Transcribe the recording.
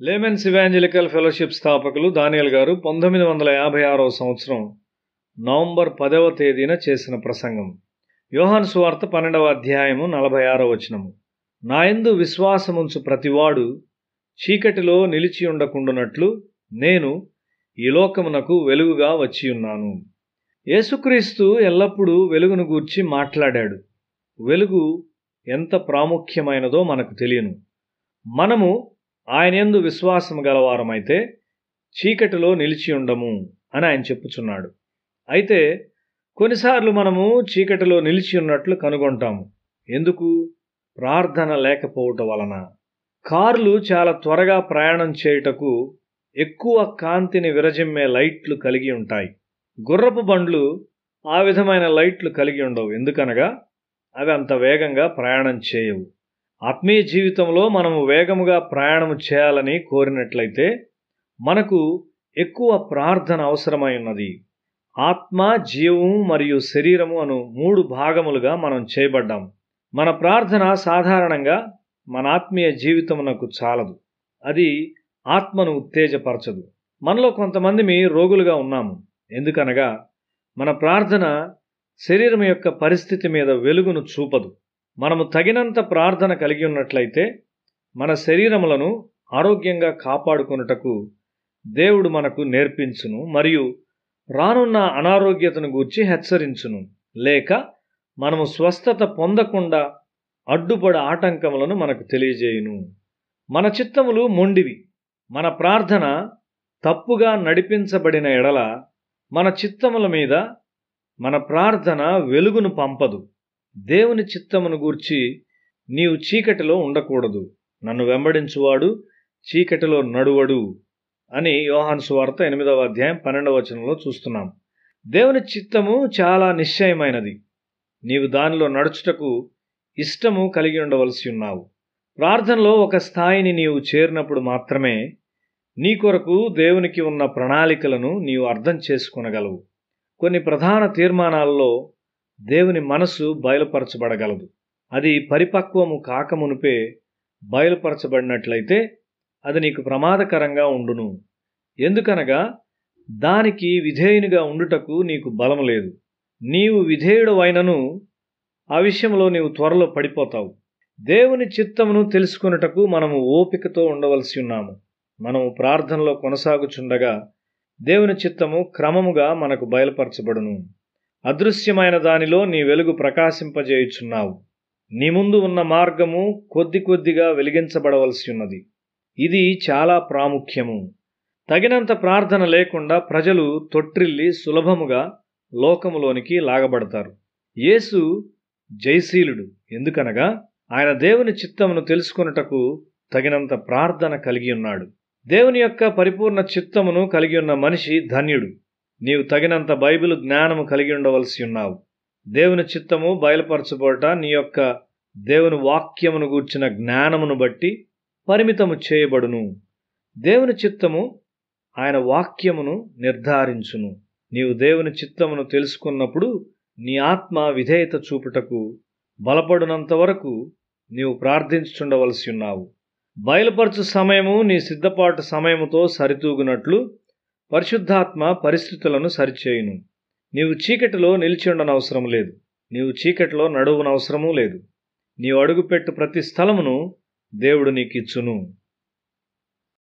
Laymen's evangelical fellowship స్థాపకులు దానియేల్ గారు 1956వ సంవత్సరం నవంబర్ 10వ తేదీన చేసిన ప్రసంగం. యోహాను సువార్త 12వ అధ్యాయము 46వ వచనము. నాయందు విశ్వాసముంచు ప్రతివాడు చీకటిలో నిలిచి ఉండకుండునట్లు నేను ఈ లోకమునకు వెలుగుగా వచ్చియున్నాను. యేసుక్రీస్తు ఎల్లప్పుడూ వెలుగును గూర్చి మాట్లాడాడు. వెలుగు ఎంత ప్రాముఖ్యమైనదో మనకు తెలియను. మనము ఆయనయందు విశ్వాసము గలవారమైతే చీకటిలో నిలిచి ఉండము అని ఆయన చెప్పుచున్నాడు. అయితే కొన్నిసార్లు మనము చీకటిలో నిలిచి ఉన్నట్లు కనుగొంటాము. ఎందుకు? ప్రార్థన లేకపోవటం వలన. కార్లు చాలా త్వరగా ప్రయాణం చేయుటకు ఎక్కువ కాంతిని విరజిమ్మే లైట్లు కలిగి ఉంటాయి. గుర్రపు బండ్లు ఆ విధమైన లైట్లు కలిగి ఉండవు. ఎందుకనగా అవి అంత వేగంగా ప్రయాణం చేయవు. ఆత్మీయ జీవితంలో మనము వేగముగా ప్రయాణం చేయాలని కోరినట్లయితే మనకు ఎక్కువ ప్రార్థన అవసరమై ఉన్నది. ఆత్మ, జీవము మరియు శరీరము అను 3 భాగములుగా మనం చేయబడ్డాం. మన ప్రార్థన సాధారణంగా మన ఆత్మీయ జీవితమునకు చాలదు. అది ఆత్మను ఉత్తేజపరచదు. మనలో కొంతమంది రోగులుగా ఉన్నాము. ఎందుకనగా మన ప్రార్థన శరీరం యొక్క పరిస్థితి మీద వెలుగును చూపదు. మనము తగినంత ప్రార్థన కలిగి ఉన్నట్లయితే మన శరీరములను ఆరోగ్యంగా కాపాడుకొనుటకు దేవుడు మనకు నేర్పించును మరియు రానున్న అనారోగ్యతను గూర్చి హెచ్చరించును. లేక మనము స్వస్థత పొందకుండా అడ్డుపడ ఆటంకములను మనకు తెలియజేయును. మన చిత్తములు మొండివి. మన ప్రార్థన తప్పుగా నడిపించబడిన ఎడల మన చిత్తముల మీద మన ప్రార్థన వెలుగును పంపదు. దేవుని చిత్తమును గూర్చి నీవు చీకటిలో ఉండకూడదు. నన్ను వెంబడించువాడు చీకటిలో నడువడు అని యోహాను సువార్త 8వ అధ్యాయం 12వ వచనంలో చూస్తున్నాం. దేవుని చిత్తము చాలా నిశ్చయమైనది. నీవు దానిలో నడుచుటకు ఇష్టము కలిగి ఉండవలసి ఉన్నావు. ప్రార్థనలో ఒక స్థాయిని నీవు చేరినప్పుడు మాత్రమే నీ కొరకు దేవునికి ఉన్న ప్రణాళికలను నీవు అర్థం చేసుకొనగలవు. కొన్ని ప్రధాన తీర్మానాల్లో దేవుని మనసు బయలుపరచబడగలదు. అది పరిపక్వము కాకమునుపే బయలుపరచబడినట్లయితే అది నీకు ప్రమాదకరంగా ఉండును. ఎందుకనగా దానికి విధేయునిగా ఉండుటకు నీకు బలము లేదు. నీవు విధేయుడవైనను ఆ విషయంలో నీవు త్వరలో పడిపోతావు. దేవుని చిత్తమును తెలుసుకొనుటకు మనము ఓపికతో ఉండవలసి ఉన్నాము. మనము ప్రార్థనలో కొనసాగుచుండగా దేవుని చిత్తము క్రమముగా మనకు బయలుపరచబడును. అదృశ్యమైన దానిలో నీ వెలుగు ప్రకాశింపజేయుచున్నావు. నీ ముందు ఉన్న మార్గము కొద్ది కొద్దిగా వెలిగించబడవలసి ఉన్నది. ఇది చాలా ప్రాముఖ్యము. తగినంత ప్రార్థన లేకుండా ప్రజలు తొట్టిల్లి సులభముగా లోకములోనికి లాగబడతారు. యేసు జయశీలుడు. ఎందుకనగా ఆయన దేవుని చిత్తమును తెలుసుకొనుటకు తగినంత ప్రార్థన కలిగి ఉన్నాడు. దేవుని యొక్క పరిపూర్ణ చిత్తమును కలిగి ఉన్న మనిషి ధన్యుడు. నీవు తగినంత బైబిల్ జ్ఞానము కలిగి ఉండవలసి ఉన్నావు. దేవుని చిత్తము బయలుపరచబడట నీ యొక్క దేవుని వాక్యమును గూర్చిన జ్ఞానమును బట్టి పరిమితము చేయబడును. దేవుని చిత్తము ఆయన వాక్యమును నిర్ధారించును. నీవు దేవుని చిత్తమును తెలుసుకున్నప్పుడు నీ ఆత్మ విధేయత చూపుటకు బలపడునంత వరకు నీవు ప్రార్థించుచుండవలసి ఉన్నావు. బయలుపరచు సమయము నీ సిద్ధపాటు సమయముతో సరితూగునట్లు పరిశుద్ధాత్మ పరిస్థితులను సరిచేయును. నీవు చీకటిలో నిలిచి ఉండనవసరం లేదు. నీవు చీకటిలో నడువనవసరమూ లేదు. నీవు అడుగుపెట్టు ప్రతి స్థలమును దేవుడు నీకిచ్చును.